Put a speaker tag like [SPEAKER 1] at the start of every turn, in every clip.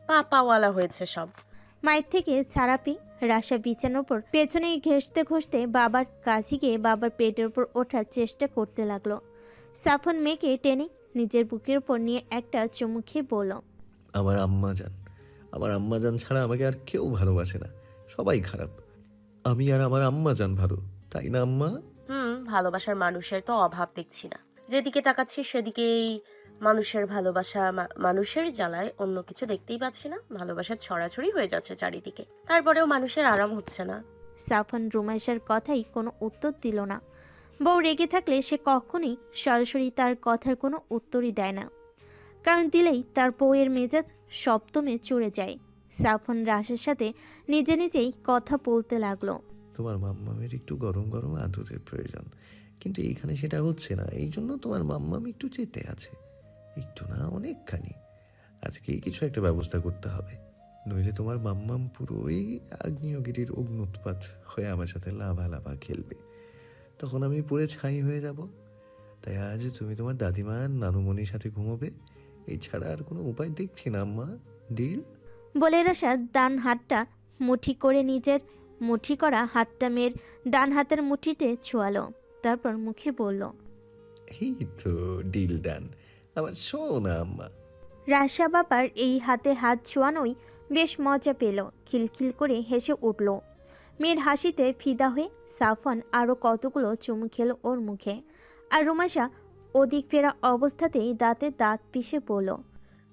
[SPEAKER 1] পাওয়ালা হয়েছে সব।
[SPEAKER 2] মায়ের থেকে ছাড়া পেয়ে রাশা বিছানার উপর পেছনে ঘেঁষতে ঘষতে বাবার কাছে গিয়ে বাবার পেটের উপর ওঠার চেষ্টা করতে লাগলো। সাফন মেয়েকে টেনে নিজের বুকের উপর নিয়ে একটা চুমু খেয়ে বলল,
[SPEAKER 3] আমার আম্মা জান, আমার আম্মা জান ছাড়া আমাকে আর কেউ ভালোবাসে না, সবাই খারাপ। আমি আর আমার আম্মা জান ভালো, তাই না আম্মা?
[SPEAKER 1] ভালোবাসার মানুষের তো অভাব দেখছি না। যেদিকে তাকাচ্ছি সেদিকেই মানুষের ভালোবাসা, মানুষের জ্বালায় অন্য কিছু দেখতেই পাচ্ছি না। ভালোবাসার ছড়াছড়ি হয়ে যাচ্ছে চারিদিকে, তারপরেও মানুষের আরাম হচ্ছে না।
[SPEAKER 2] সাফন রুমাইশার কথাই কোনো উত্তর দিল না। বউ রেগে থাকলে সে কখনোই সরাসরি তার কথার কোনো উত্তরই দেয় না, কারণ দিলেই তার বউয়ের মেজাজ সপ্তমে চড়ে যায়। সাফন রাশের সাথে নিজে নিজেই কথা বলতে লাগলো।
[SPEAKER 3] তোমার মাম্মামের একটু গরম গরম আদরের প্রয়োজন, কিন্তু এইখানে সেটা হচ্ছে না। এই জন্য তোমার মাম্মাম একটু চেতে আছে, একটু না অনেকখানি। আজকেই কিছু একটা ব্যবস্থা করতে হবে, নইলে তোমার মাম্মাম পুরোই আগ্নেয়গিরির অগ্নুৎপাত হয়ে আমার সাথে লাভা লাভা খেলবে, তখন আমি পুরো ছাই হয়ে যাব। তাই আজ তুমি তোমার দাদিমা নানুমণির সাথে ঘুমোবে, এই ছাড়া আর কোনো উপায় দেখছি না আম্মা। ডিল?
[SPEAKER 2] বলে রাশা ডান হাতটা মুঠি করে নিজের মুঠি করা হাতটা মেয়ের ডান হাতের মুঠিতে ছোঁয়ালো, তারপর মুখে বলল,
[SPEAKER 3] এই তো ডিল ডান, আমার শোনা আম্মা।
[SPEAKER 2] রাশা বাবার এই হাতে হাত ছোঁয়ানোই বেশ মজা পেল, খিলখিল করে হেসে উঠল। মেয়ের হাসিতে ফিদা হয়ে সাফন আরও কতগুলো চুমু খেল ওর মুখে। আর রুমাশা ওদিক ফেরা অবস্থাতেই দাঁতে দাঁত পিষে বলল,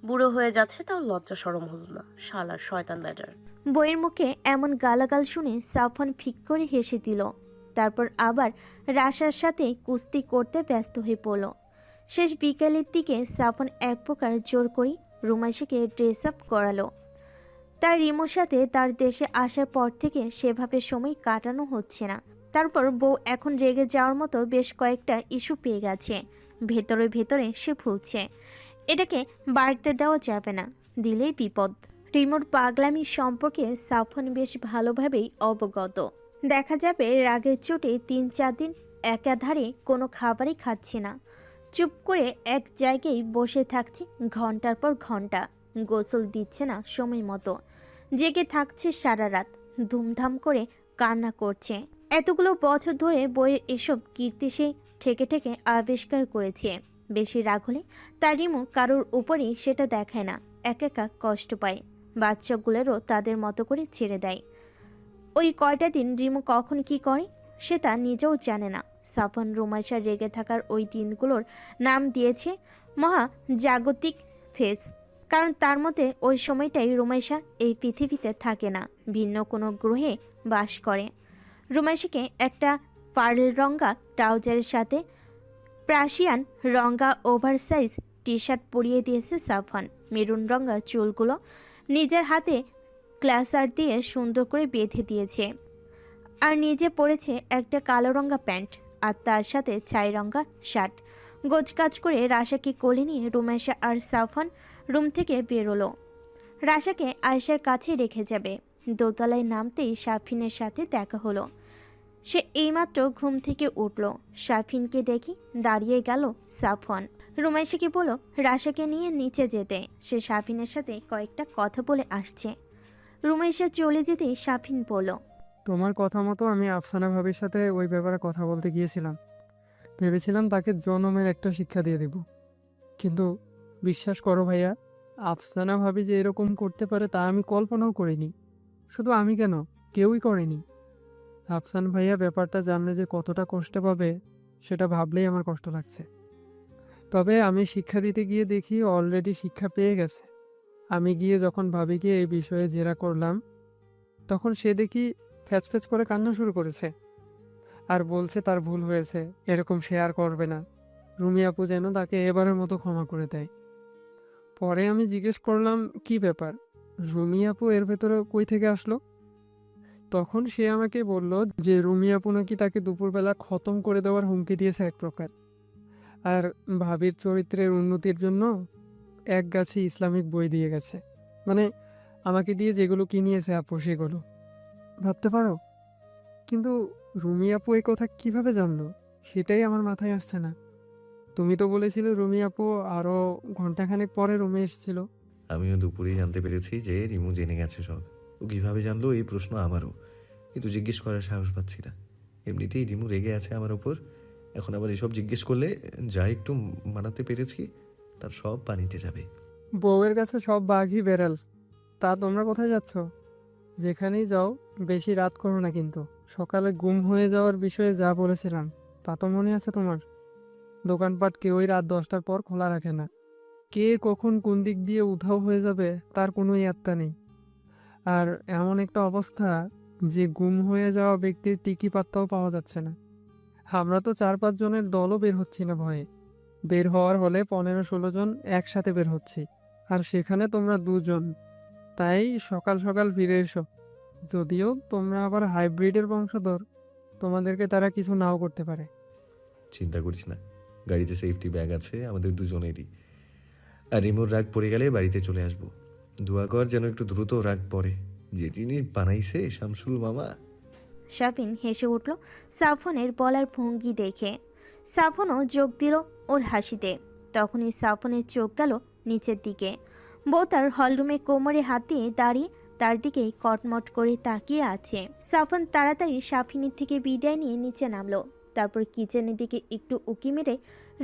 [SPEAKER 1] বুড়ো হয়ে যাচ্ছে তাও লজ্জা শরম হলো না, শালার শয়তান ব্যাটার।
[SPEAKER 2] বইয়ের মুখে এমন গালাগাল শুনে সাফন ফিক করে হেসে দিল। তারপর আবার রাশার সাথে কুস্তি করতে ব্যস্ত হয়ে পড়ল। শেষ বিকেলের দিকে সাফন এক প্রকার জোর করে রুমাইশাকে ড্রেস আপ করালো। তার রিমোর সাথে তার দেশে আসার পর থেকে সেভাবে সময় কাটানো হচ্ছে না। তারপর বউ এখন রেগে যাওয়ার মতো বেশ কয়েকটা ইস্যু পেয়ে গেছে। ভেতরে ভেতরে সে ভুলছে, এটাকে বাড়তে দেওয়া যাবে না, দিলেই বিপদ। রিমোর পাগলামি সম্পর্কে সাফন বেশ ভালোভাবেই অবগত। দেখা যাবে রাগের চোটে 3-4 দিন একাধারে কোনো খাবারই খাচ্ছে না, চুপ করে এক জায়গায় বসে থাকছে ঘন্টার পর ঘন্টা, গোসল দিচ্ছে না সময় মতো, জেগে থাকছে সারা রাত, ধুমধাম করে কান্না করছে। এতগুলো বছর ধরে বইয়ের এসব কীর্তি সে ঠেকে ঠেকে আবিষ্কার করেছে। বেশি রাগ হলে তার রিমু কারোর উপরেই সেটা দেখায় না, একা একা কষ্ট পায়। বাচ্চাগুলোরও তাদের মতো করে ছেড়ে দেয়। ওই কয়টা দিন রিমু কখন কি করে সে তা নিজেও জানে না। সাফন রুমাইশা রেগে থাকার ওই দিনগুলোর নাম দিয়েছে মহা জাগতিক ফেস, কারণ তার মতে ওই সময়টাই রুমাইশা এই পৃথিবীতে থাকে না, ভিন্ন কোনো গ্রহে বাস করে। রুমাইশাকে একটা পার্ল রঙা ট্রাউজারের সাথে প্রাশিয়ান রঙা ওভারসাইজ টি শার্ট পরিয়ে দিয়েছে সাফন। মেরুন রঙা চুলগুলো নিজের হাতে ক্লাসার দিয়ে সুন্দর করে বেঁধে দিয়েছে, আর নিজে পরেছে একটা কালো রঙা প্যান্ট আর তার সাথে ছাই রঙা শার্ট। গোছকাজ করে রাশাকে কোলে নিয়ে রুমেশা আর সাফন রুম থেকে বেরোলো। রাশাকে আয়েশার কাছে রেখে যাবে। দোতলায় নামতেই শাফিনের সাথে দেখা হলো। সে এইমাত্র ঘুম থেকে উঠল। শাফিনকে দেখি দাঁড়িয়ে গেল সাফন। রুমেশাকে বলল রাশাকে নিয়ে নিচে যেতে, সে শাফিনের সাথে কয়েকটা কথা বলে আসছে। রুমেশা চলে যেতেই শাফিন বলল,
[SPEAKER 4] তোমার কথা মতো আমি আফসানা ভাবির সাথে ওই ব্যাপারে কথা বলতে গিয়েছিলাম। ভেবেছিলাম তাকে জনমের একটা শিক্ষা দিয়ে দেব, কিন্তু বিশ্বাস করো ভাইয়া, আফসানা ভাবি যে এরকম করতে পারে তা আমি কল্পনাও করিনি। শুধু আমি কেন, কেউই করেনি। আফসান ভাইয়া ব্যাপারটা জানলে যে কতটা কষ্ট পাবে সেটা ভাবলেই আমার কষ্ট লাগছে। তবে আমি শিক্ষা দিতে গিয়ে দেখি অলরেডি শিক্ষা পেয়ে গেছে। আমি গিয়ে যখন ভাবিকে এই বিষয়ে জেরা করলাম, তখন সে দেখি ফ্যাচ ফ্যাচ করে কান্না শুরু করেছে আর বলছে তার ভুল হয়েছে, এরকম সে আর করবে না। রুমি আপু যেন তাকে এবারের মতো ক্ষমা করে দেয়। পরে আমি জিজ্ঞেস করলাম কি ব্যাপার, রুমি আপু এর ভেতরে কই থেকে আসলো। তখন সে আমাকে বলল যে রুমি আপু নাকি তাকে দুপুরবেলা খতম করে দেওয়ার হুমকি দিয়েছে এক প্রকার, আর ভাবির চরিত্রের উন্নতির জন্য এক গাছে ইসলামিক বই দিয়ে গেছে। মানে আমাকে দিয়ে যেগুলো কিনিয়েছে আপু সেগুলো। ভাবতে পারো? কিন্তু রুমি আপু এই কথা কিভাবে জানলো সেটাই আমার মাথায় আসছে না। তুমি তো বলেছিলে রুমি আপু আরও ঘন্টাখানেক পরে রুমে এসেছিল।
[SPEAKER 3] আমিও দুপুরেই জানতে পেরেছি যে রিমু জেনে গেছে সব। ও কীভাবে জানলো এই প্রশ্ন আমারও, কিন্তু জিজ্ঞেস করার সাহস পাচ্ছি না। এমনিতেই রিমু রেগে আছে আমার ওপর, এখন আবার এসব জিজ্ঞেস করলে যা একটু মানাতে পেরেছি তার সব পানিতে যাবে।
[SPEAKER 4] বউয়ের কাছে সব বাঘই বেড়াল। তা তোমরা কোথায় যাচ্ছ? যেখানেই যাও বেশি রাত করো না কিন্তু। সকালে গুম হয়ে যাওয়ার বিষয়ে যা বলেছিলাম তা তো মনে আছে তোমার? দোকানপাট কেউই রাত 10টার পর খোলা রাখে না। কে কখন কোন দিক দিয়ে উধাও হয়ে যাবে তার কোনো ইয়াত্তা নেই। আর এমন একটা অবস্থা যে গুম হয়ে যাওয়া ব্যক্তির টিকি পাত্তাও পাওয়া যাচ্ছে না। আমরা তো 4-5 জনের দলও বের হচ্ছি না ভয়ে। বের হওয়ার হলে 15-16 জন একসাথে বের হচ্ছি, আর সেখানে তোমরা 2 জন। তাই সকাল সকাল ফিরে এসো। যদিও তোমরা আবার হাইব্রিডের বংশধর, তোমাদেরকে তারা কিছু নাও করতে পারে।
[SPEAKER 3] চিন্তা করিস না, গাড়িতে সেফটি ব্যাগ আছে আমাদের দুজনেরই। আর রিমুর রাগ পড়ে গেলে বাড়িতে চলে আসবো। দোয়া কর যেন একটু দ্রুত রাগ পড়ে। যে জিনিস বানাইছে শামসুল মামা।
[SPEAKER 2] শাবিন হেসে উঠল সাফনের বলার ভঙ্গি দেখে। সাফনও যোগ দিল ওর হাসিতে। তখনই সাফনের চোখ গেল নিচের দিকে। বউ তার হলরুমে কোমরে হাত দিয়ে দাঁড়িয়ে তার দিকে কটমট করে তাকিয়ে আছে। সাফন তাড়াতাড়ি সাফিনীর থেকে বিদায় নিয়ে নিচে নামলো। তারপর কিচেনের দিকে একটু উকি মেরে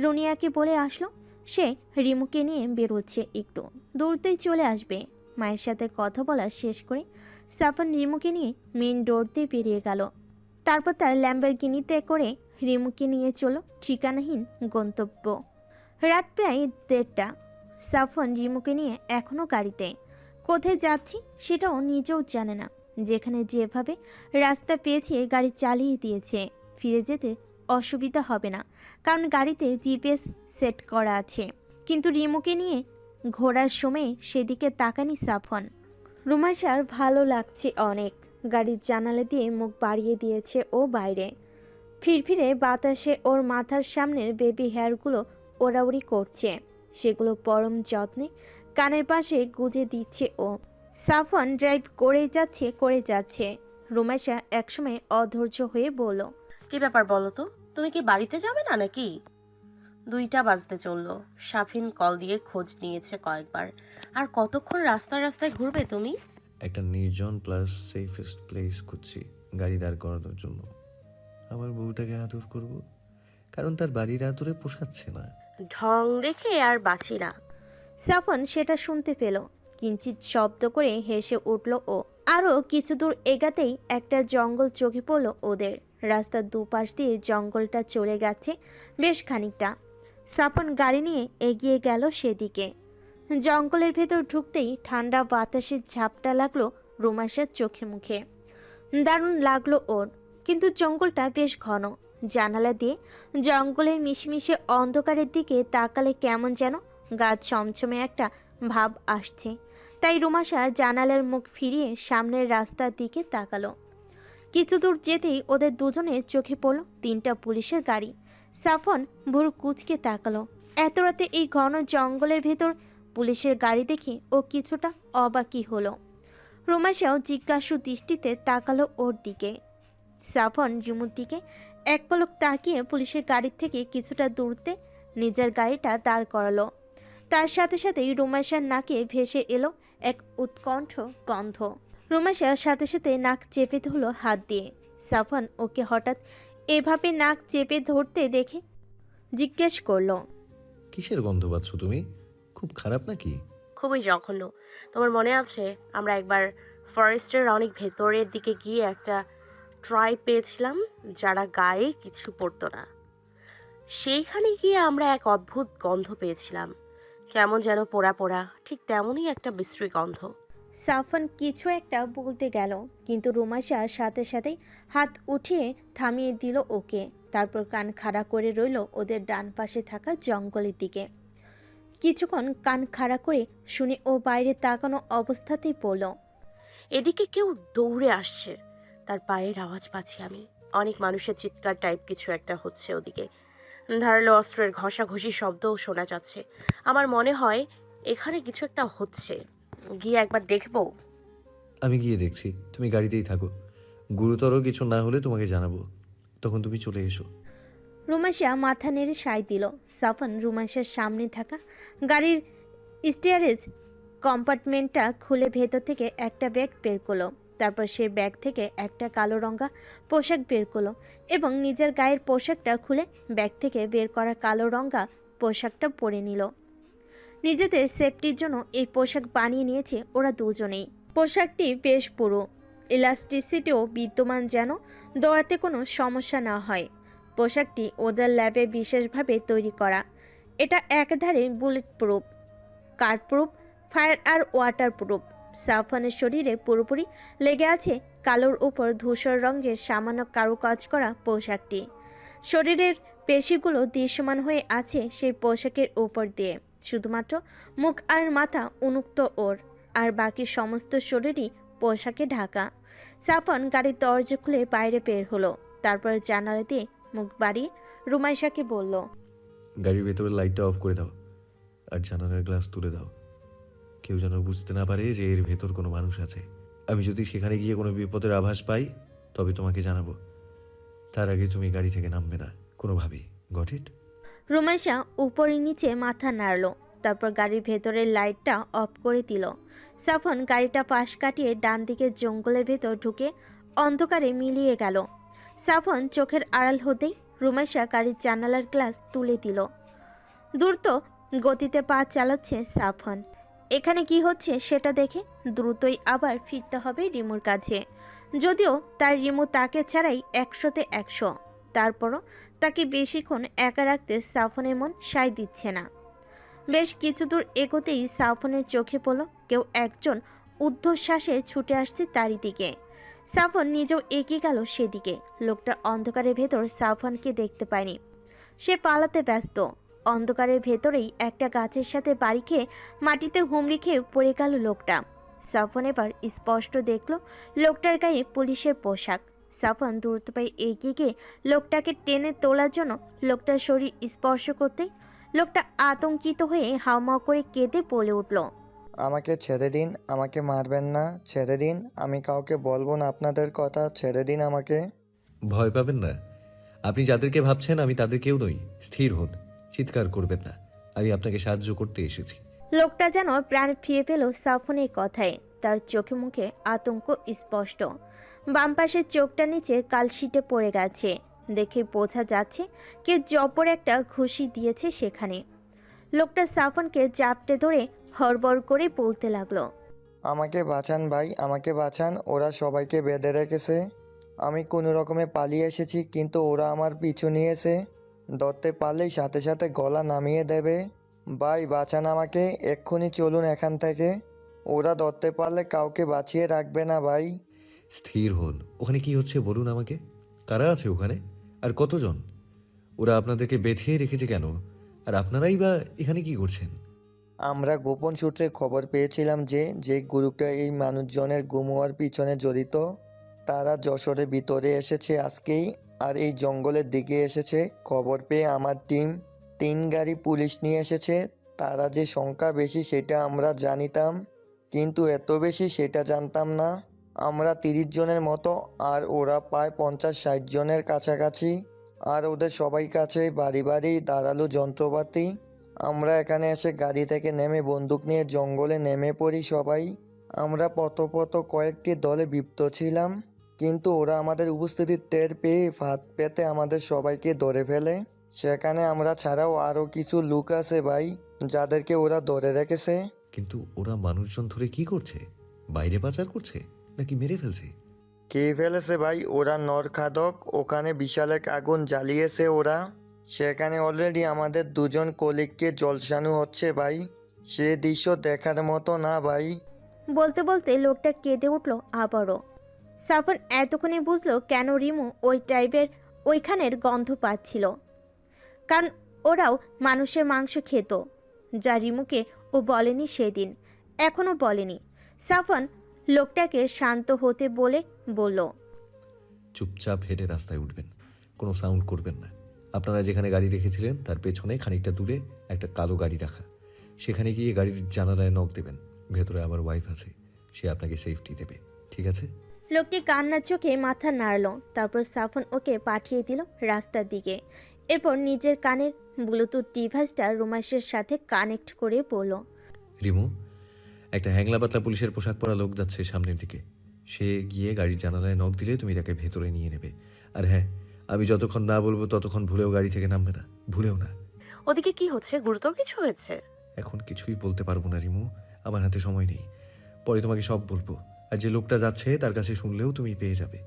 [SPEAKER 2] রুনিয়াকে বলে আসলো সে রিমুকে নিয়ে বেরোচ্ছে, একটু দৌড়তেই চলে আসবে। মায়ের সাথে কথা বলা শেষ করে সাফন রিমুকে নিয়ে মেন ডোর দিয়ে বেরিয়ে গেল। তারপর তার ল্যাম্বরগিনিতে করে রিমুকে নিয়ে চলো ঠিকানাহীন গন্তব্য। রাত প্রায় 1:30। সাফন রিমুকে নিয়ে এখনও গাড়িতে। কোথায় যাচ্ছি সেটাও নিজেও জানে না। যেখানে যেভাবে রাস্তা পেয়েছে গাড়ি চালিয়ে দিয়েছে। ফিরে যেতে অসুবিধা হবে না, কারণ গাড়িতে জিপিএস সেট করা আছে। কিন্তু রিমুকে নিয়ে ঘোরার সময় সেদিকে তাকানি সাফন। রুমাইশার ভালো লাগছে অনেক। গাড়ির জানালা দিয়ে মুখ বাড়িয়ে দিয়েছে ও বাইরে। ফিরফিরে বাতাসে ওর মাথার সামনের বেবি হেয়ারগুলো ওড়াউড়ি করছে। সেগুলো পরম যত্নে কানের পাশে গুজে দিচ্ছে ও। সাফন ড্রাইভ করে যাচ্ছে। রুমাইশা একসময় অধৈর্য হয়ে বলল,
[SPEAKER 1] কি ব্যাপার বলো তো, তুমি কি বাড়িতে যাবে না নাকি? 2টা বাজতে চললো। শাফিন কল দিয়ে খোঁজ নিয়েছে কয়েকবার। আর কতক্ষণ রাস্তায় রাস্তায় ঘুরবে তুমি?
[SPEAKER 3] একটা নির্জন প্লাস সেফেস্ট প্লেস খুঁজছি গাড়ি দাঁড় করানোর জন্য। আমার বউটাকে আদর করব, কারণ তার বাড়ির আদরে পোষাচ্ছে না।
[SPEAKER 1] ঢং দেখে আর বাঁচি না।
[SPEAKER 2] সাফন সেটা শুনতে পেল। কিঞ্চিৎ শব্দ করে হেসে উঠল ও। আরও কিছু দূর এগাতেই একটা জঙ্গল চোখে পড়ল ওদের। রাস্তার দুপাশ দিয়ে জঙ্গলটা চলে গেছে বেশ খানিকটা। সাফন গাড়ি নিয়ে এগিয়ে গেল সেদিকে। জঙ্গলের ভেতর ঢুকতেই ঠান্ডা বাতাসের ঝাপটা লাগলো রুমাইশার চোখে মুখে। দারুণ লাগলো ওর। কিন্তু জঙ্গলটা বেশ ঘন। জানালা দিয়ে জঙ্গলের মিশমিশে অন্ধকারের দিকে তাকালে কেমন যেন গা ছমছমে একটা ভাব আসছে। তাই রুমাইশা জানালার মুখ ফিরিয়ে সামনের রাস্তার দিকে তাকালো। কিছু দূর যেতেই ওদের দুজনের চোখে পড়ল 3টা পুলিশের গাড়ি। সাফন ভুরু কুঁচকে তাকালো। এত রাতে এই ঘন জঙ্গলের ভেতর পুলিশের গাড়ি দেখে ও কিছুটা অবাকই হলো। রুমাইশাও জিজ্ঞাসু দৃষ্টিতে তাকালো ওর দিকে। সাফন রিমুর দিকে এক পলক তাকিয়ে পুলিশের গাড়ির থেকে কিছুটা দূরতে নিজের গাড়িটা দাঁড় করালো। তার সাথে সাথেই রুমাইশার নাকে ভেসে এলো এক উৎকণ্ঠ গন্ধ। রুমাইশার সাথে সাথে নাক চেপে ধরল হাত দিয়ে। সাফন ওকে হঠাৎ এভাবে নাক চেপে ধরতে দেখে জিজ্ঞেস করলো,
[SPEAKER 3] কিসের গন্ধ পাচ্ছ তুমি? খুব খারাপ নাকি?
[SPEAKER 1] খুবই জঘন্য। তোমার মনে আছে আমরা একবার ফরেস্টের অনেক ভেতরের দিকে গিয়ে একটা ট্রাই পেয়েছিলাম যারা গায়ে কিছু পরতো না? সেইখানে গিয়ে আমরা এক অদ্ভুত গন্ধ পেয়েছিলাম, কেমন যেন পোড়া পোড়া, ঠিক তেমনই একটা বিশ্রী গন্ধ।
[SPEAKER 2] সাফন কিছু একটা বলতে গেল, কিন্তু রুমাইশা সাথে সাথেই হাত উঠিয়ে থামিয়ে দিল ওকে। তারপর কান খাড়া করে রইল ওদের ডান পাশে থাকা জঙ্গলের দিকে। কিছুক্ষণ কান খাড়া করে শুনে ও বাইরে তাকানো অবস্থাতেই পড়ল,
[SPEAKER 1] এদিকে কেউ দৌড়ে আসছে। তার পায়ের আওয়াজ পাচ্ছি আমি। অনেক মানুষের চিৎকার টাইপ কিছু একটা হচ্ছে ওদিকে। ধারালো অস্ত্রের ঘষাঘষি শব্দও শোনা যাচ্ছে। আমার মনে হয় এখানে কিছু একটা হচ্ছে, গিয়ে একবার দেখবো।
[SPEAKER 3] আমি গিয়ে দেখছি, তুমি গাড়িতেই থাকো। গুরুতর কিছু না হলে তোমাকে জানাবো, তখন তুমি চলে এসো।
[SPEAKER 2] রুমাইশা মাথা নেড়ে সায় দিল। সাফন রুমাইশার সামনে থাকা গাড়ির স্টিয়ারেজ কম্পার্টমেন্টটা খুলে ভেতর থেকে একটা ব্যাগ বের করলো। তারপর সে ব্যাগ থেকে একটা কালো রঙা পোশাক বের করলো এবং নিজের গায়ের পোশাকটা খুলে ব্যাগ থেকে বের করা কালো রঙা পোশাকটা পরে নিল। নিজেদের সেফটির জন্য এই পোশাক বানিয়ে নিয়েছে ওরা দুজনেই। পোশাকটি বেশ পুরো, ইলাস্টিসিটিও বিদ্যমান যেন দৌড়াতে কোনো সমস্যা না হয়। পোশাকটি ওদের ল্যাবে বিশেষভাবে তৈরি করা। এটা একধারে bullet proof, card proof, fire আর ওয়াটার প্রুফ। সাফওয়ানের শরীরে পুরোপুরি লেগে আছে কালোর উপর ধূসর রঙের সামান্য কারুকাজ করা পোশাকটি। শরীরের পেশিগুলো দৃশ্যমান হয়ে আছে সেই পোশাকের উপর দিয়ে। শুধুমাত্র মুখ আর মাথা উন্মুক্ত ওর, আর বাকি সমস্ত শরীরই পোশাকে ঢাকা। সাফওয়ান গাড়ির দরজা খুলে বাইরে বের হলো। তারপর জানালা দিয়ে মুখ বাড়িয়ে রুমাইশাকে বলল,
[SPEAKER 3] গাড়ির ভেতরে লাইটটা অফ করে দাও আর জানালার গ্লাস তুলে দাও। কেউ যেন বুঝতে না পারে যে এর ভেতর কোনো মানুষ আছে। আমি যদি সেখানে গিয়ে কোনো বিপদের আভাস পাই তবে তোমাকে জানাবো। তার আগে তুমি গাড়ি থেকে নামবে না কোনোভাবেই। Got it?
[SPEAKER 2] রুমাইশা উপরে নিচে মাথা নাড়ল। তারপর গাড়ির ভেতরের লাইটটা অফ করে দিল। সাফওয়ান গাড়িটা পাশ কাটিয়ে ডান দিকে জঙ্গলের ভেতর ঢুকে অন্ধকারে মিলিয়ে গেল। সাফওয়ান চোখের আড়াল হতেই রুমাইশা গাড়ির জানালার গ্লাস তুলে দিল। দ্রুত গতিতে পা চালাচ্ছে সাফওয়ান। এখানে কি হচ্ছে সেটা দেখে দ্রুতই আবার ফিরতে হবে রিমুর কাছে। যদিও তার রিমু তাকে ছাড়াই 100-তে 100, তারপরও তাকে বেশিক্ষণ একা রাখতে সাফওয়ানের মন সায় দিচ্ছে না। বেশ কিছু দূর এগোতেই সাফওয়ানের চোখে পড়ল কেউ একজন ঊর্ধ্বশ্বাসে ছুটে আসছে তারই দিকে। সাফওয়ান নিজেও এগিয়ে গেল সেদিকে। লোকটা অন্ধকারের ভেতর সাফওয়ানকে দেখতে পায়নি। সে পালাতে ব্যস্ত। অন্ধকারের ভেতরেই একটা গাছের সাথে বাড়ি খেয়ে মাটিতে হুমড়ি খেয়ে পড়ে গেল লোকটা। সাফওয়ান এবার স্পষ্ট দেখল লোকটার গায়ে পুলিশের পোশাক। সাফওয়ান দ্রুত পায়ে এগিয়ে গিয়ে লোকটাকে টেনে তোলার জন্য লোকটার শরীর স্পর্শ করতেই লোকটা আতঙ্কিত হয়ে হাউমাউ করে কেঁদে বলে উঠল,
[SPEAKER 5] আমাকে ছেড়ে দিন, আমাকে মারবেন না, ছেড়ে দিন, আমি কাউকে বলবো না আপনাদের কথা, ছেড়ে দিন আমাকে।
[SPEAKER 3] ভয় পাবেন না। আপনি যাদেরকে ভাবছেন আমি তাদের কেউ নই। স্থির হন, চিৎকার করবেন না। আমি আপনাকে সাহায্য করতে এসেছি।
[SPEAKER 2] লোকটা যেন প্রাণ ফিরে পেল সাফওয়ানের কথায়। তার চোখে মুখে আতঙ্ক স্পষ্ট। বাম পাশের চোখটা নিচে কালশিটে পড়ে গেছে। দেখে বোঝা যাচ্ছে কে জবর একটা ঘুষি দিয়েছে সেখানে। লোকটা সাফওয়ানকে জাপটে ধরে হড়বড় করে বলতে লাগলো,
[SPEAKER 5] আমাকে বাঁচান ভাই, আমাকে বাঁচান, ওরা সবাইকে বেঁধে রেখেছে। আমি কোনো রকমে পালিয়ে এসেছি কিন্তু ওরা আমার পিছু নিয়েছে। ধরতে পারলেই সাথে সাথে গলা নামিয়ে দেবে। ভাই বাঁচান আমাকে, এক্ষুনি চলুন এখান থেকে। ওরা ধরতে পারলে কাউকে বাঁচিয়ে রাখবে না ভাই।
[SPEAKER 3] স্থির হন। ওখানে কি হচ্ছে বলুন আমাকে। কারা আছে ওখানে আর কতজন? ওরা আপনাদেরকে বেঁধে রেখেছে কেন? আর আপনারাই বা এখানে কি করছেন?
[SPEAKER 5] আমরা গোপন সূত্রে খবর পেয়েছিলাম যে যে গ্রুপটা এই মানুষজনের গুম হওয়ার পিছনে জড়িত তারা যশোরের ভিতরে এসেছে আজকেই, আর এই জঙ্গলের দিকে এসেছে। খবর পেয়ে আমার টিম 3 গাড়ি পুলিশ নিয়ে এসেছে। তারা যে সংখ্যা বেশি সেটা আমরা জানিতাম, কিন্তু এত বেশি সেটা জানতাম না। আমরা 30 জনের মতো, আর ওরা প্রায় 50-60 জনের কাছাকাছি। আর ওদের সবাই কাছে বাড়ি বাড়ি ধারালো যন্ত্রপাতি। আমরা এখানে এসে গাড়ি থেকে নেমে বন্দুক নিয়ে জঙ্গলে নেমে পড়ি সবাই। আমরা পত কয়েকটি দলে বিভক্ত ছিলাম, কিন্তু ওরা আমাদের উপস্থিতি টের পেয়ে ফাঁদ পেতে আমাদের সবাইকে ধরে ফেলে। সেখানে আমরা ছাড়াও আরও কিছু লোক আছে ভাই, যাদেরকে ওরা ধরে রেখেছে।
[SPEAKER 3] কিন্তু ওরা মানুষজন ধরে কি করছে? বাইরে পাচার করছে নাকি মেরে ফেলছে?
[SPEAKER 5] কে ফেলেছে ভাই? ওরা নরখাদক, ওখানে বিশাল এক আগুন জ্বালিয়েছে ওরা। সেখানে অলরেডি আমাদের 2 জন কলিগকে জলসানো হচ্ছে ভাই। সে দৃশ্য দেখার মতো না ভাই।
[SPEAKER 2] বলতে বলতে লোকটা কেঁদে উঠল আবারও। সাফওয়ান এতক্ষণে বুঝলো কেন রিমু ওই টাইপের ওইখানের গন্ধ পাচ্ছিল। কারণ ওরাও মানুষের মাংস খেত, যা রিমুকে ও বলেনি সেদিন, এখনও বলেনি। সাফওয়ান লোকটাকে শান্ত হতে বলে বলল,
[SPEAKER 3] চুপচাপ হেঁটে রাস্তায় উঠবেন, কোনো সাউন্ড করবেন না। আপনারা যেখানে গাড়ি রেখেছিলেন তার পেছনে খানিকটা দূরে একটা কালো গাড়ি রাখা। সেখানে গিয়ে গাড়ির জানালায় নক দেবেন। ভেতরে আমার ওয়াইফ আছে, সে আপনাকে সেফটি দেবে, ঠিক আছে?
[SPEAKER 2] লোকটি কান্নার চোখে মাথা নাড়ল। তারপর সাফওয়ান ওকে পাঠিয়ে দিল রাস্তার দিকে। এরপর নিজের কানের ব্লুটুথ ডিভাইসটা রুমাইশের সাথে কানেক্ট করে বলল,
[SPEAKER 3] রিমু, একটা হ্যাংলা পাতলা পুলিশের পোশাক পরা লোক যাচ্ছে সামনের দিকে। সে গিয়ে গাড়ির জানালায় নক দিলে তুমি তাকে ভেতরে নিয়ে নেবে। আর হ্যাঁ, আমি যতক্ষণ না বলবো ততক্ষণ ভুলেও গাড়ি থেকে নামবে না, ভুলেও না।
[SPEAKER 1] ওদিকে কি হচ্ছে? গুরুতর কিছু হয়েছে?
[SPEAKER 3] এখন কিছুই বলতে পারবো না রিমু, আমার হাতে সময় নেই। পরে তোমাকে সব বলবো। আর যে লোকটা যাচ্ছে তার কাছে শুনলেও তুমি পেয়ে যাবে।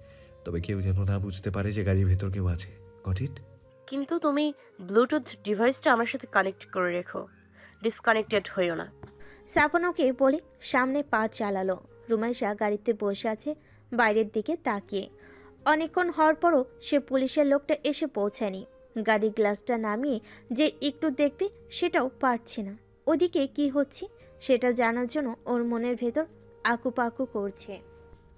[SPEAKER 3] তবে কেউ যেন না বুঝতে পারে যে গাড়ির ভেতর কেউ আছে। Got it?
[SPEAKER 1] কিন্তু তুমি ব্লুটুথ ডিভাইসটা আমার সাথে কানেক্ট করে রেখো, ডিসকানেক্টেড হইও না।
[SPEAKER 2] সাফন ওকে বলে সামনে পা চালালো। রুমাইশা গাড়িতে বসে আছে বাইরের দিকে তাকিয়ে। অনেকক্ষণ হওয়ার পরও সে পুলিশের লোকটা এসে পৌঁছায়নি। গাড়ির গ্লাসটা নামিয়ে যে একটু দেখবে সেটাও পারছে না। ওদিকে কি হচ্ছে সেটা জানার জন্য ওর মনের ভেতর আকুপাকু করছে।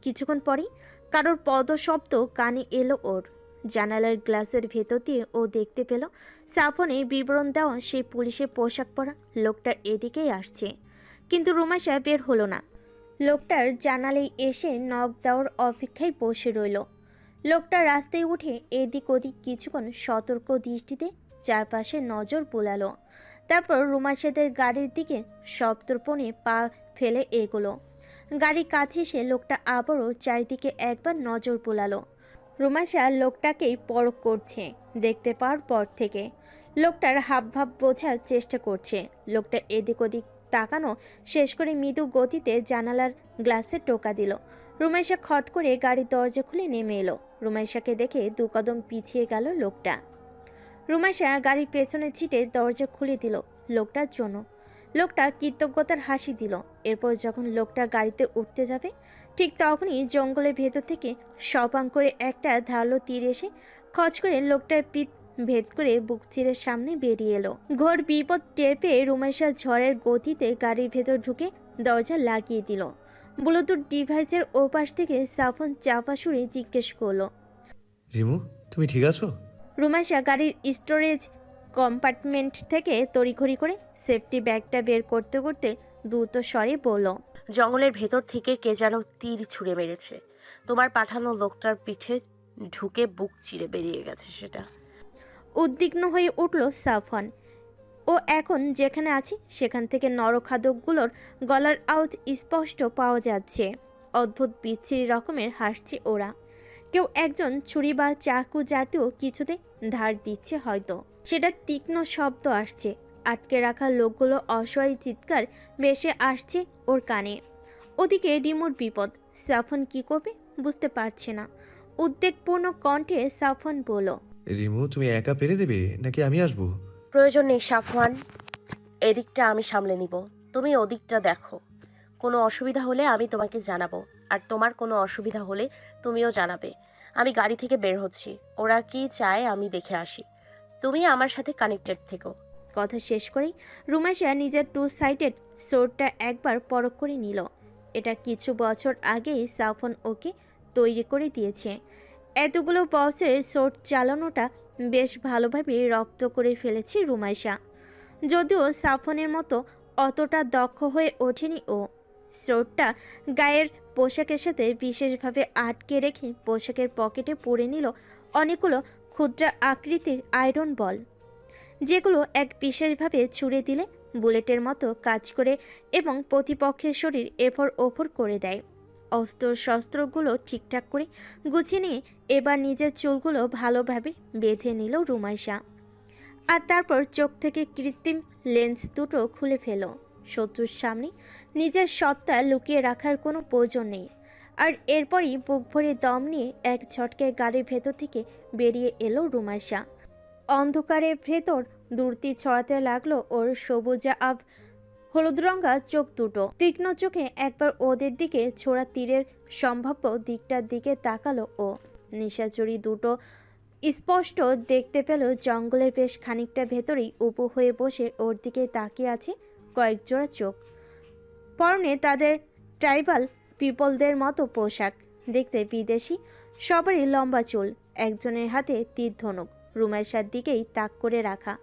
[SPEAKER 2] কিছুক্ষণ পরেই কারোর পদশব্দ কানে এলো ওর। জানালার গ্লাসের ভেতর দিয়ে ও দেখতে পেল সাফনে বিবরণ দেওয়া সেই পুলিশের পোশাক পরা লোকটা এদিকেই আসছে। কিন্তু রুমাইশা বের হলো না। লোকটার জানালায় এসে নক দেওয়ার অপেক্ষায় বসে রইল। লোকটা রাস্তায় উঠে এদিক ওদিক কিছুক্ষণ সতর্ক দৃষ্টিতে চারপাশে নজর বুলালো। তারপর রুমাইশাদের গাড়ির দিকে সপ্তর্পণে পা ফেলে এগোলো। গাড়ির কাছে এসে লোকটা আবারও চারিদিকে একবার নজর বুলালো। রুমাইশা লোকটাকেই পরখ করছে দেখতে পাওয়ার পর থেকে। লোকটার হাবভাব বোঝার চেষ্টা করছে। লোকটা এদিক ওদিক তাকানো শেষ করে মৃদু গতিতে জানালার গ্লাসে টোকা দিল। রুমাইশা খট করে গাড়ির দরজা খুলে নেমে এলো। রুমাইশাকে দেখে দু কদম পিছিয়ে গেল লোকটা। রুমাইশা গাড়ির পেছনের ছিটে দরজা খুলে দিল লোকটার জন্য। লোকটা কৃতজ্ঞতার হাসি দিল। এরপর যখন লোকটা গাড়িতে উঠতে যাবে ঠিক তখনই জঙ্গলের ভেতর থেকে সপাং করে একটা ধারালো তীর এসে খচ করে লোকটার পিঠ ভেদ করে বুক চিরের সামনে বেরিয়ে এলো। ঘোর বিপদ টের পেয়ে রুমাইশা ঝড়ের গতিতে গাড়ির ভেতর ঢুকে দরজা লাগিয়ে দিল। ব্লুটুথ ডিভাইসের ওপাশ থেকে সাফন চাপা সুরে জিজ্ঞেস করলো,
[SPEAKER 3] রিমু, তুমি ঠিক আছো?
[SPEAKER 2] রুমাইশা গাড়ির স্টোরেজ কম্পার্টমেন্ট থেকে তড়িঘড়ি করে সেফটি ব্যাগটা বের করতে করতে দ্রুত স্বরে বলল,
[SPEAKER 1] জঙ্গলের ভেতর থেকে কে যেন তীর ছুঁড়ে মেরেছে। তোমার পাঠানো লোকটার পিঠে ঢুকে বুক চিরে বেরিয়ে গেছে সেটা।
[SPEAKER 2] উদ্বিগ্ন হয়ে উঠল সাফন। ও এখন যেখানে আছে সেখান থেকে নরখাদকগুলোর গলার আওয়াজ স্পষ্ট পাওয়া যাচ্ছে। অদ্ভুত বিচ্ছিরি রকমের হাসছে ওরা। কেউ একজন ছুরি বা চাকু জাতীয় কিছুতে ধার দিচ্ছে হয়তো। সেটা তীক্ষ্ণ শব্দ আসছে। আটকে রাখা লোকগুলো অসহায় চিৎকার ভেসে আসছে ওর কানে। ওদিকে রিমোর বিপদ। সাফন কি করবে বুঝতে পারছে না। উদ্বেগপূর্ণ কণ্ঠে সাফন বলল,
[SPEAKER 3] রিমু, তুমি একা পেরে দেবে নাকি আমি আসবো?
[SPEAKER 1] প্রয়োজন নেই সাফওয়ান, এদিকটা আমি সামলে নিব। তুমি ওদিকটা দেখো। কোনো অসুবিধা হলে আমি তোমাকে জানাবো, আর তোমার কোনো অসুবিধা হলে তুমিও জানাবে। আমি গাড়ি থেকে বের হচ্ছি, ওরা কি চায় আমি দেখে আসি। তুমি আমার সাথে কানেক্টেড থেকো।
[SPEAKER 2] কথা শেষ করেই রুমাইশা নিজের টু সাইডেড সোর্ডটা একবার পরখ করে নিল। এটা কিছু বছর আগেই সাফন ওকে তৈরি করে দিয়েছে। এতগুলো বছরের সোর্ড চালানোটা বেশ ভালোভাবে রপ্ত করে ফেলেছে রুমাইশা। যদিও সাফনের মতো অতটা দক্ষ হয়ে ওঠেনি ও। সোর্ডটা গায়ের পোশাকের সাথে বিশেষভাবে আটকে রেখে পোশাকের পকেটে পরে নিল অনেকগুলো ক্ষুদ্র আকৃতির আয়রন বল, যেগুলো এক বিশেষভাবে ছুঁড়ে দিলে বুলেটের মতো কাজ করে এবং প্রতিপক্ষের শরীর এফর ওফর করে দেয়। অস্ত্র শস্ত্রগুলো ঠিকঠাক করে গুছিয়ে নিয়ে এবার নিজের চুলগুলো ভালোভাবে বেঁধে নিল রুমাইশা। আর তারপর চোখ থেকে কৃত্রিম লেন্স দুটো খুলে ফেল। শত্রুর সামনে নিজের সত্তা লুকিয়ে রাখার কোনো প্রয়োজন নেই। আর এরপরই বুক ভরে দম নিয়ে এক ঝটকে গাড়ির ভেতর থেকে বেরিয়ে এলো রুমাইশা। অন্ধকারের ভেতর দূরতি ছড়াতে লাগলো ওর সবুজা আভ হলুদ রঙা চোখ দুটো। তীক্ষ্ণ চোখে একবার ওদের দিকে ছোড়া তীরের সম্ভাব্য দিকটার দিকে তাকালো ও। নিশাচুরি দুটো স্পষ্ট দেখতে পেল জঙ্গলের বেশ খানিকটা ভেতরেই উবু হয়ে বসে ওর দিকে তাকিয়ে আছে কয়েক জোড়া চোখ। পরনে তাদের ট্রাইবাল পিপলদের মতো পোশাক, দেখতে বিদেশি, সবারই লম্বা চুল, একজনের হাতে তীর ধনুক রুমাইশার দিকেই তাক করে রাখা।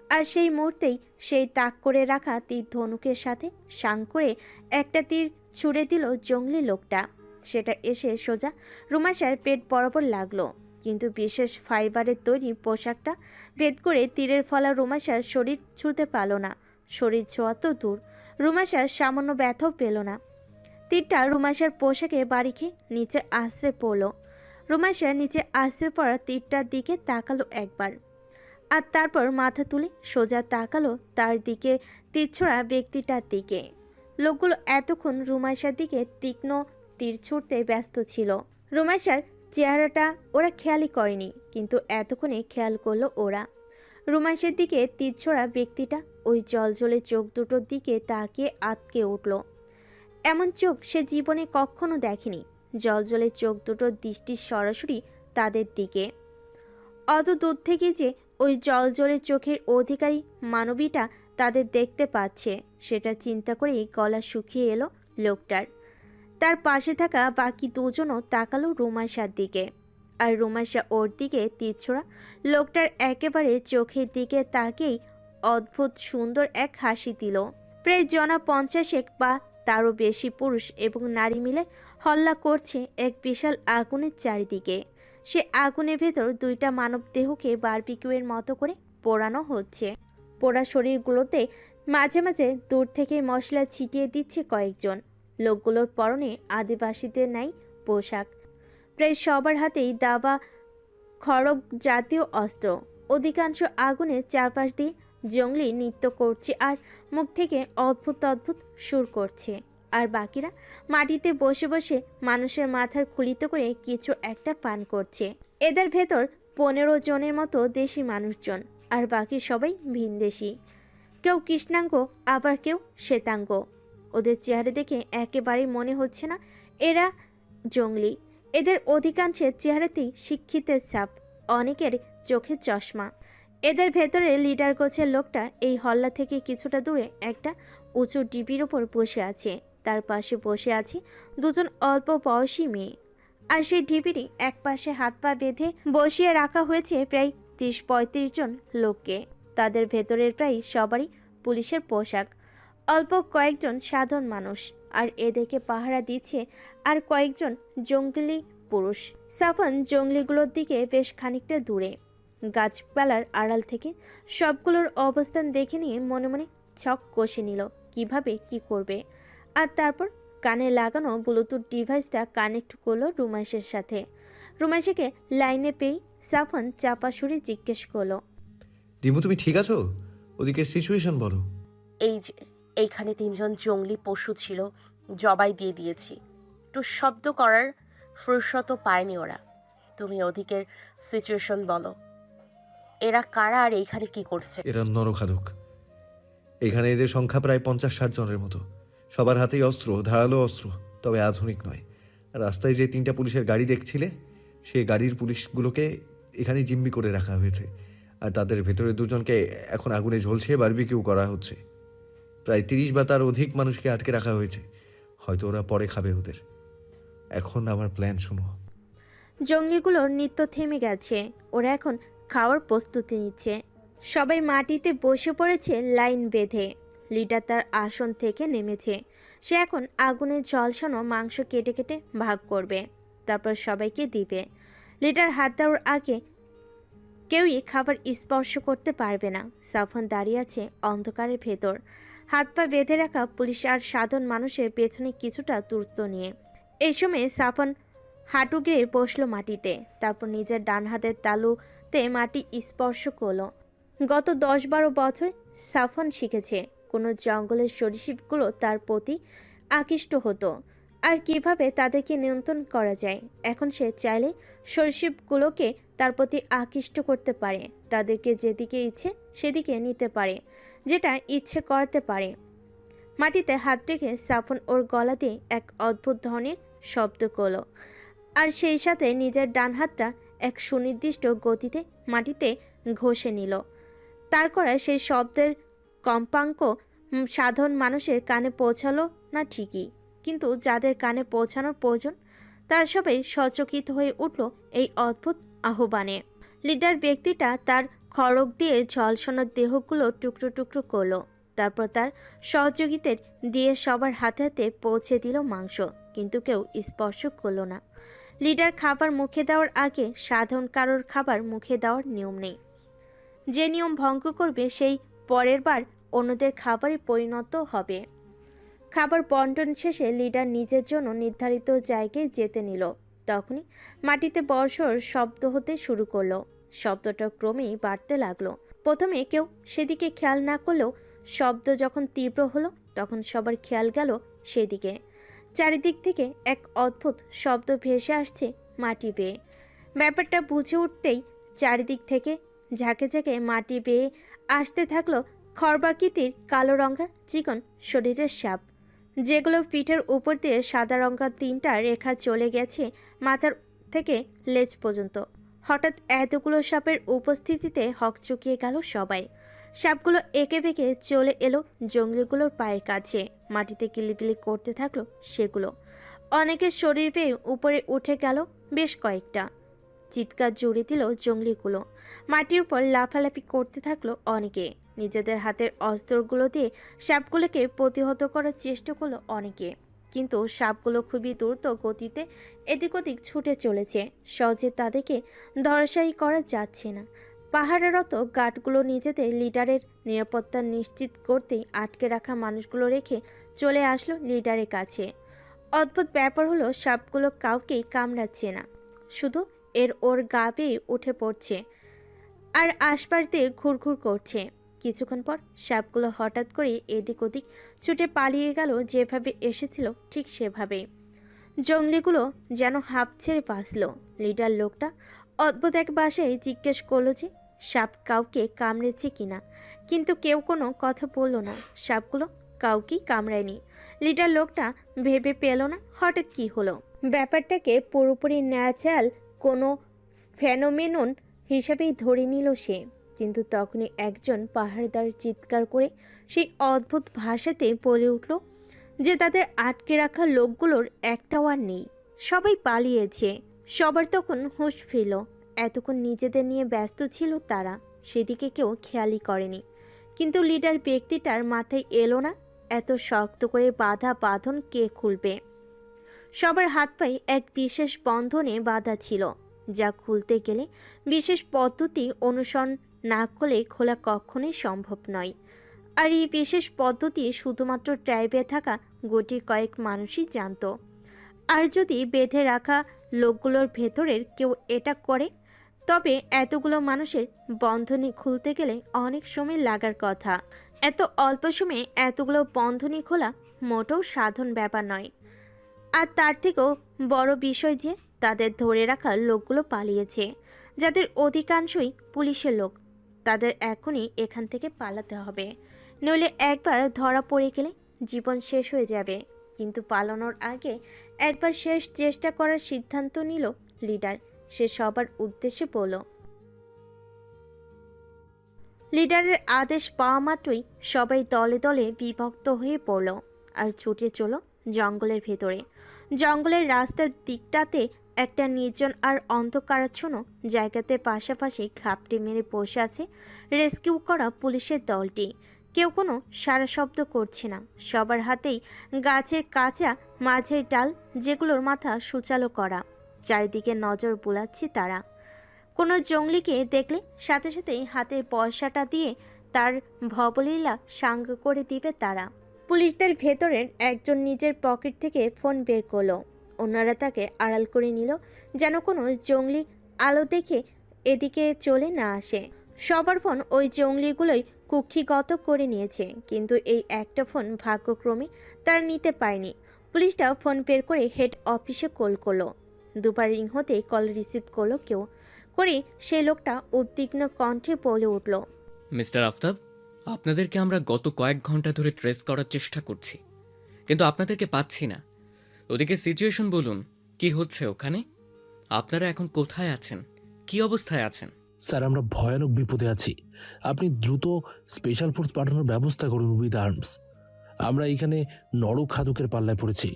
[SPEAKER 2] আর সেই মুহূর্তেই সেই তাক করে রাখা তীর ধনুকের সাথে সাং করে একটা তীর ছুঁড়ে দিল জঙ্গলি লোকটা। সেটা এসে সোজা রুমাইশার পেট বরাবর লাগলো। কিন্তু বিশেষ ফাইবারের তৈরি পোশাকটা ভেদ করে তীরের ফলা রুমাইশার শরীর ছুঁতে পারল না। শরীর ছোঁয়া তো দূর, রুমাশা সামান্য ব্যথাও পেল না। তীরটা রুমাশার পোশাকে বাড়ি খেয়ে নিচে আশ্রে পড়ল। রুমাশা নিচে আশ্রে পড়া তীরটার দিকে তাকালো একবার, আর তারপর মাথা তুলে সোজা তাকালো তার দিকে তীরছোড়া ব্যক্তিটার দিকে। লোকগুলো এতক্ষণ রুমাশার দিকে তীক্ষ্ণ তীর ছুটতে ব্যস্ত ছিল। রুমাশার চেহারাটা ওরা খেয়ালই করেনি, কিন্তু এতক্ষণে খেয়াল করলো ওরা। রুমাশার দিকে তীর ছোড়া ব্যক্তিটা ওই জলজলে চোখ দুটোর দিকে তাকিয়ে আটকে উঠল। এমন চোখ সে জীবনে কখনো দেখেনি। জলজলে চোখ দুটোর দৃষ্টি সরাসরি তাদের দিকে। অত দূর থেকে যে ওই জলজলে চোখের অধিকারী মানবীটা তাদের দেখতে পাচ্ছে, সেটা চিন্তা করেই গলা শুকিয়ে এলো লোকটার। তার পাশে থাকা বাকি দুজনও তাকালো রুমাশার দিকে, আর রুমাশা ওর দিকে তীরছোড়া লোকটার একেবারে চোখের দিকে তাকিয়েই অদ্ভুত সুন্দর এক হাসি দিল। প্রায় জনা 50 বা তারও বেশি পুরুষ এবং নারী মিলে হল্লা করছে এক বিশাল আগুনের চারিদিকে। সে আগুনের ভেতর দুইটা মানব দেহকে বারবিকিউয়ের মতো করে পোড়ানো হচ্ছে। পোড়া শরীরগুলোতে মাঝে মাঝে দূর থেকে মশলা ছিটিয়ে দিচ্ছে কয়েকজন। লোকগুলোর পরনে আদিবাসীদের ন্যায় পোশাক। প্রায় সবার হাতেই দাবা খড়গ জাতীয় অস্ত্র। অধিকাংশ আগুনের চারপাশ দিয়ে জঙ্গলি নৃত্য করছে আর মুখ থেকে অদ্ভুত অদ্ভুত সুর করছে। আর বাকিরা মাটিতে বসে বসে মানুষের মাথার খুলিত করে কিছু একটা পান করছে। এদের ভেতর 15 জনের মতো দেশি মানুষজন, আর বাকি সবাই ভিনদেশি। কেউ কৃষ্ণাঙ্গ, আবার কেউ শ্বেতাঙ্গ। ওদের চেহারা দেখে একেবারেই মনে হচ্ছে না এরা জঙ্গলি। এদের অধিকাংশের চেহারাতেই শিক্ষিতের ছাপ, অনেকের চোখে চশমা। এদের ভেতরে লিডার গোছের লোকটা এই হল্লা থেকে কিছুটা দূরে একটা উঁচু ডিবির ওপর বসে আছে। তার পাশে বসে আছে দুজন অল্প বয়সী মেয়ে, আর সেই ঢিবিরই এক পাশে হাত পা বেঁধে বসিয়ে রাখা হয়েছে প্রায় 30-35 জন লোককে। তাদের ভেতরের প্রায় সবারই পুলিশের পোশাক। অল্প কয়েকজন সাধারণ মানুষ, আর এদেরকে পাহারা দিচ্ছে আর কয়েকজন জঙ্গলি পুরুষ। সাফন জঙ্গলিগুলোর দিকে বেশ খানিকটা দূরে গাছপালার আড়াল থেকে সবগুলোর অবস্থান দেখে নিয়ে মনে মনে ছক কষে নিল কিভাবে কি করবে। আর তারপর কানে লাগানো ব্লুটুথ ডিভাইসটা কানেক্ট করলো রুমাইশের সাথে। রুমাইশাকে লাইনে পেয়ে সাফন চাপা সুরে জিজ্ঞেস করলো,
[SPEAKER 3] রিমু তুমি ঠিক আছো? ওদিকে সিচুয়েশন বলো।
[SPEAKER 1] এই যে এইখানে 3 জন জঙ্গলি পশু ছিল, জবাই দিয়ে দিয়েছি। একটু শব্দ করার ফুরসতও পায়নি ওরা। তুমি ওদিকের সিচুয়েশন বলো। এরা কারা আর এইখানে কি করছে?
[SPEAKER 3] এরা নরখাদক। এখানে এদের সংখ্যা প্রায় 50-60 জনের মতো। সবার হাতেই অস্ত্র, ধারালো অস্ত্র, তবে আধুনিক নয়। রাস্তায় যে 3টা পুলিশের গাড়ি দেখছিলে, সেই গাড়ির পুলিশগুলোকে এখানে জিম্মি করে রাখা হয়েছে। আর তাদের ভেতরে 2 জনকে এখন আগুনে ঝলসে বারবিকিউ করা হচ্ছে। প্রায় 30 বা তার অধিক মানুষকে আটকে রাখা হয়েছে। হয়তো ওরা পরে খাবে ওদের। এখন আমার প্ল্যান শুনো।
[SPEAKER 2] জঙ্গলিগুলোর নৃত্য থেমে গেছে। ওরা এখন খাওয়ার প্রস্তুতি নিচ্ছে। সবাই মাটিতে বসে পড়েছে লাইন বেঁধে। লিডার তার আসন থেকে নেমেছে। সে এখন আগুনে ঝলসানো মাংস কেটে কেটে ভাগ করবে, তারপর সবাইকে দিবে। লিডার হাত দেওয়ার আগে কেউই খাবার স্পর্শ করতে পারবে না। সাফন দাঁড়িয়ে আছে অন্ধকারের ভেতর, হাত পা বেঁধে রাখা পুলিশ আর সাধারণ মানুষের পেছনে কিছুটা দূরত্ব নিয়ে। এই সময় সাফন হাঁটু গেড়ে বসলো মাটিতে, তারপর নিজের ডান হাতের তালুতে মাটি স্পর্শ করলো। গত 10-12 বছর সাফন শিখেছে কোনো জঙ্গলের সরীসৃপগুলো তার প্রতি আকৃষ্ট হতো, আর কিভাবে তাদেরকে নিয়ন্ত্রণ করা যায়। এখন সে চাইলে সরীসৃপগুলোকে তার প্রতি আকৃষ্ট করতে পারে, তাদেরকে যেদিকে ইচ্ছে সেদিকে নিতে পারে, যেটা ইচ্ছে করতে পারে। মাটিতে হাত রেখে সাফন ওর গলা দিয়ে এক অদ্ভুত ধরনের শব্দ করলো, আর সেই সাথে নিজের ডান হাতটা এক সুনির্দিষ্ট গতিতে মাটিতে ঘষে নিল। তার করা সেই শব্দের কম্পাঙ্ক সাধারণ মানুষের কানে পৌঁছালো না ঠিকই, কিন্তু যাদের কানে পৌঁছানোর প্রয়োজন তারা সবাই সচকিত হয়ে উঠল এই অদ্ভুত আহ্বানে। লিডার ব্যক্তিটা তার খড়গ দিয়ে ঝলসানোর দেহগুলো টুকরো টুকরো করলো, তারপর তার সহযোগীদের দিয়ে সবার হাতে হাতে পৌঁছে দিল মাংস, কিন্তু কেউ স্পর্শ করলো না। লিডার খাবার মুখে দেওয়ার আগে সাধারণ কারোর খাবার মুখে দেওয়ার নিয়ম নেই। যে নিয়ম ভঙ্গ করবে সেই পরের বার অন্যদের খাবারে পরিণত হবে। খাবার বন্টন শেষে লিডার নিজের জন্য নির্ধারিত জায়গায় যেতে নিল। তখনই মাটিতে বর্ষর শব্দ হতে শুরু করলো। শব্দটা ক্রমেই বাড়তে লাগলো। প্রথমে কেউ সেদিকে খেয়াল না করলেও শব্দ যখন তীব্র হলো তখন সবার খেয়াল গেল সেদিকে। চারিদিক থেকে এক অদ্ভুত শব্দ ভেসে আসছে মাটি বেয়ে। ব্যাপারটা বুঝে উঠতেই চারিদিক থেকে ঝাঁকে ঝাঁকে মাটি বেয়ে আসতে থাকলো খড়বাকৃতির কালো রঙা চিকন শরীরের সাপ, যেগুলো পিঠের উপর দিয়ে সাদা রঙা 3টা রেখা চলে গেছে মাথার থেকে লেজ পর্যন্ত। হঠাৎ এতগুলো সাপের উপস্থিতিতে হকচকিয়ে গেল সবাই। সাপগুলো এঁকে বেঁকে চলে এলো জঙ্গলিগুলোর পায়ের কাছে। মাটিতে কিলিবিলি করতে থাকলো সেগুলো। অনেকের শরীর বেয়ে উপরে উঠে গেল বেশ কয়েকটা। চিৎকার জুড়ে দিল জঙ্গলিগুলো। মাটির উপর লাফালাফি করতে থাকলো অনেকে। নিজেদের হাতের অস্ত্রগুলো দিয়ে সাপগুলোকে প্রতিহত করার চেষ্টা করলো অনেকে, কিন্তু সাপগুলো খুবই দ্রুত গতিতে এদিক ওদিক ছুটে চলেছে। সহজে তাদেরকে ধরাশায়ী করা যাচ্ছে না। পাহারারত গার্ডগুলো নিজেদের লিডারের নিরাপত্তা নিশ্চিত করতেই আটকে রাখা মানুষগুলো রেখে চলে আসলো লিডারের কাছে। অদ্ভুত ব্যাপার হলো সাপগুলো কাউকেই কামড়াচ্ছে না, শুধু ওর গা বেয়ে উঠে পড়ছে আর আশপাশ দিয়ে ঘুরঘুর করছে। কিছুক্ষণ পর সাপগুলো হঠাৎ করে এদিক ওদিক ছুটে পালিয়ে গেল, যেভাবে এসেছিল ঠিক সেভাবে। জঙ্গলিগুলো যেন হাঁপ ছেড়ে বাঁচল। লিডার লোকটা অদ্ভুত এক ভাষায় জিজ্ঞেস করলো যে সাপ কাউকে কামড়েছে কিনা, কিন্তু কেউ কোনো কথা বলল না। সাপগুলো কাউকেই কামড়ায়নি। লিডার লোকটা ভেবে পেল না হঠাৎ কি হলো। ব্যাপারটাকে পুরোপুরি ন্যাচারাল কোনো ফেনোমেনন হিসাবেই ধরে নিল সে। কিন্তু তখনই একজন পাহাড়দার চিৎকার করে সেই অদ্ভুত ভাষাতে বলে উঠল যে তাদের আটকে রাখা লোকগুলোর একটাও আর নেই, সবাই পালিয়েছে। সবার তখন হুঁশ ফিরল। এতক্ষণ নিজেদের নিয়ে ব্যস্ত ছিল তারা, সেদিকে কেউ খেয়ালই করেনি। কিন্তু লিডার ব্যক্তিটার মাথায় এলো না এত শক্ত করে বাঁধা বাঁধন কে খুলবে। সবার হাত পায়ে এক বিশেষ বন্ধনে বাঁধা ছিল, যা খুলতে গেলে বিশেষ পদ্ধতি অনুসরণ না করলে খোলা কখনোই সম্ভব নয়। আর এই বিশেষ পদ্ধতি শুধুমাত্র ট্রাইবে থাকা গোটি কয়েক মানুষই জানত। আর যদি বেঁধে রাখা লোকগুলোর ভেতরের কেউ এটা করে, তবে এতগুলো মানুষের বন্ধনী খুলতে গেলে অনেক সময় লাগার কথা। এত অল্প সময়ে এতগুলো বন্ধনী খোলা মোটেও সাধারণ ব্যাপার নয়। আর তার থেকেও বড় বিষয় যে তাদের ধরে রাখা লোকগুলো পালিয়েছে, যাদের অধিকাংশই পুলিশের লোক। তাদের এখনই এখান থেকে পালাতে হবে, নইলে একবার ধরা পড়ে গেলে জীবন শেষ হয়ে যাবে। কিন্তু পালানোর আগে একবার শেষ চেষ্টা করার সিদ্ধান্ত নিল লিডার। সে সবার উদ্দেশ্যে বলল। লিডারের আদেশ পাওয়া মাত্রই সবাই দলে দলে বিভক্ত হয়ে পড়ল আর ছুটে চলল জঙ্গলের ভেতরে। জঙ্গলের রাস্তার দিকটাতে একটা নির্জন আর অন্ধকারাচ্ছন্ন জায়গাতে পাশাপাশি ঘাপটি মেরে বসে আছে রেস্কিউ করা পুলিশের দলটি। কেউ কোনো সারা শব্দ করছে না। সবার হাতেই গাছের কাঁচা মাঝের ডাল, যেগুলোর মাথা সূচালো করা। চারিদিকে নজর বুলাচ্ছে তারা। কোনো জঙ্গলিকে দেখলে সাথে সাথেই হাতের পয়সাটা দিয়ে তার ভবলীলা সাঙ্গ করে দিবে তারা। পুলিশদের ভেতরের একজন নিজের পকেট থেকে ফোন বের করলো। অন্যরা তাকে আড়াল করে নিল, যেন কোনো জঙ্গলি আলো দেখে এদিকে চলে না আসে। সবার ফোন ওই জঙ্গলিগুলোই কুক্ষিগত করে নিয়েছে, কিন্তু এই একটা ফোন ভাগ্যক্রমে তারা নিতে পারেনি। পুলিশটা ফোন বের করে হেড অফিসে কল করলো। দুবার রিং হতে কল রিসিভ করলো কেউ করে সেই লোকটা উদ্বিগ্ন কণ্ঠে বলে উঠল,
[SPEAKER 6] মিস্টার আফতাব, আপনাদেরকে আমরা গত কয়েক ঘন্টা ধরে ট্রেস করার চেষ্টা করছি, কিন্তু আপনাদেরকে পাচ্ছি না। ওদিকে সিচুয়েশন বলুন, কি হচ্ছে ওখানে? আপনারা এখন কোথায় আছেন, কি অবস্থায় আছেন?
[SPEAKER 7] স্যার, আমরা ভয়ানক বিপদে আছি। আপনি দ্রুত স্পেশাল ফোর্স পাঠানোর ব্যবস্থা করুন উইথ আর্মস। আমরা এখানে নরখাদকের পাল্লায় পড়েছি।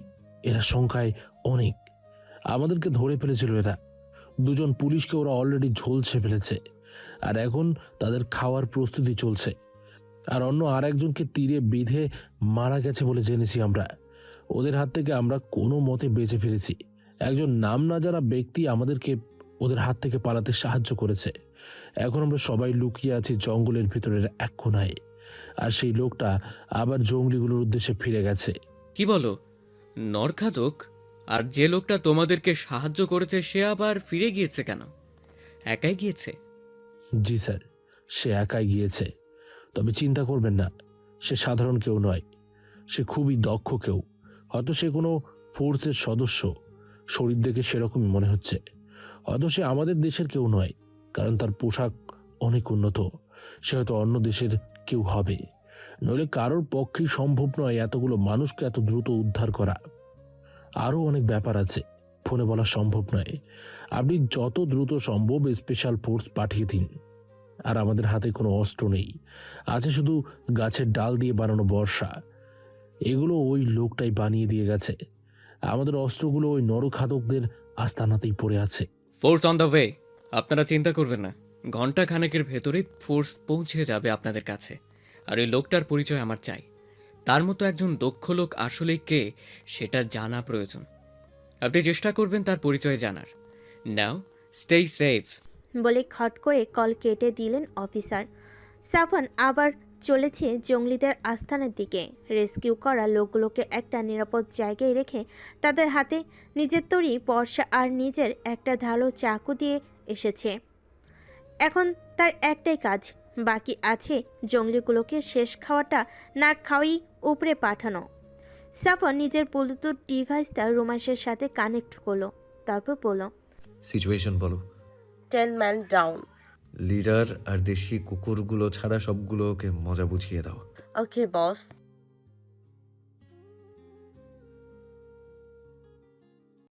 [SPEAKER 7] এরা সংখ্যায় অনেক। আমাদেরকে ধরে ফেলেছিল এরা। দুজন পুলিশকে ওরা অলরেডি ঝলছে ফেলেছে, আর এখন তাদের খাওয়ার প্রস্তুতি চলছে। আর অন্য আর একজনকে তীরে বেঁধে মারা গেছে বলে জেনেছি আমরা। ওদের হাত থেকে আমরা কোনো মতে বেঁচে ফিরেছি। একজন নাম না জানা ব্যক্তি আমাদেরকে ওদের হাত থেকে পালাতে সাহায্য করেছে। এখন আমরা সবাই লুকিয়ে আছি জঙ্গলের ভিতরের এক কোণায়। আর সেই লোকটা আবার জঙ্গলিগুলোর উদ্দেশ্যে ফিরে গেছে।
[SPEAKER 6] কি বলো? নরখাদক? আর যে লোকটা তোমাদেরকে সাহায্য করেছে সে আবার ফিরে গিয়েছে কেন? একাই গিয়েছে?
[SPEAKER 7] জি স্যার, সে একাই গিয়েছে। তবে চিন্তা করবেন না, সে সাধারণ কেউ নয়, সে খুবই দক্ষ কেউ। হয়তো সে কোনো ফোর্সের সদস্য, শরীর দেখে সেরকমই মনে হচ্ছে। হয়তো সে আমাদের দেশের কেউ নয়, কারণ তার পোশাক অনেক উন্নত। সে হয়তো অন্য দেশের কেউ হবে, নইলে কারোর পক্ষেই সম্ভব নয় এতগুলো মানুষকে এত দ্রুত উদ্ধার করা। আরও অনেক ব্যাপার আছে, ফোনে বলা সম্ভব নয়। আপনি যত দ্রুত সম্ভব স্পেশাল ফোর্স পাঠিয়ে দিন। আর আমাদের হাতে কোনো অস্ত্র নেই, আছে শুধু গাছের ডাল দিয়ে বানানো বর্ষা। এগুলো ওই লোকটাই বানিয়ে দিয়ে গেছে। আমাদের অস্ত্রগুলো ওই নরখাদকদের আস্তানাতেই পড়ে আছে।
[SPEAKER 6] Force on the way. আপনারা চিন্তা করবেন না, ঘন্টা খানেকের ভেতরেই ফোর্স পৌঁছে যাবে আপনাদের কাছে। আর এই লোকটার পরিচয় আমার চাই। তার মতো একজন দক্ষ লোক আসলে কে সেটা জানা প্রয়োজন। আপনি চেষ্টা করবেন তার পরিচয় জানার। নাও স্টে সেফ।
[SPEAKER 2] বলে খট করে কল কেটে দিলেন অফিসার। সাফন আবার চলেছে জঙ্গলিদের আস্থানের দিকে। রেস্কিউ করা লোকগুলোকে একটা নিরাপদ জায়গায় রেখে তাদের হাতে নিজের তৈরি বর্ষা আর নিজের একটা ধারালো চাকু দিয়ে এসেছে। এখন তার একটাই কাজ বাকি আছে, জঙ্গলিগুলোকে শেষ খাওয়াটা না খাওয়াই উপরে পাঠানো। সাফন নিজের ব্লুটুথ ডিভাইসটা রোমান্সের সাথে কানেক্ট করলো, তারপর বলল,
[SPEAKER 3] সিচুয়েশন বলো।
[SPEAKER 1] 10 ম্যান ডাউন।
[SPEAKER 3] লিডার আর দেশি কুকুরগুলো ছাড়া সবগুলোকে মজা বুঝিয়ে দাও।
[SPEAKER 1] ওকে বস।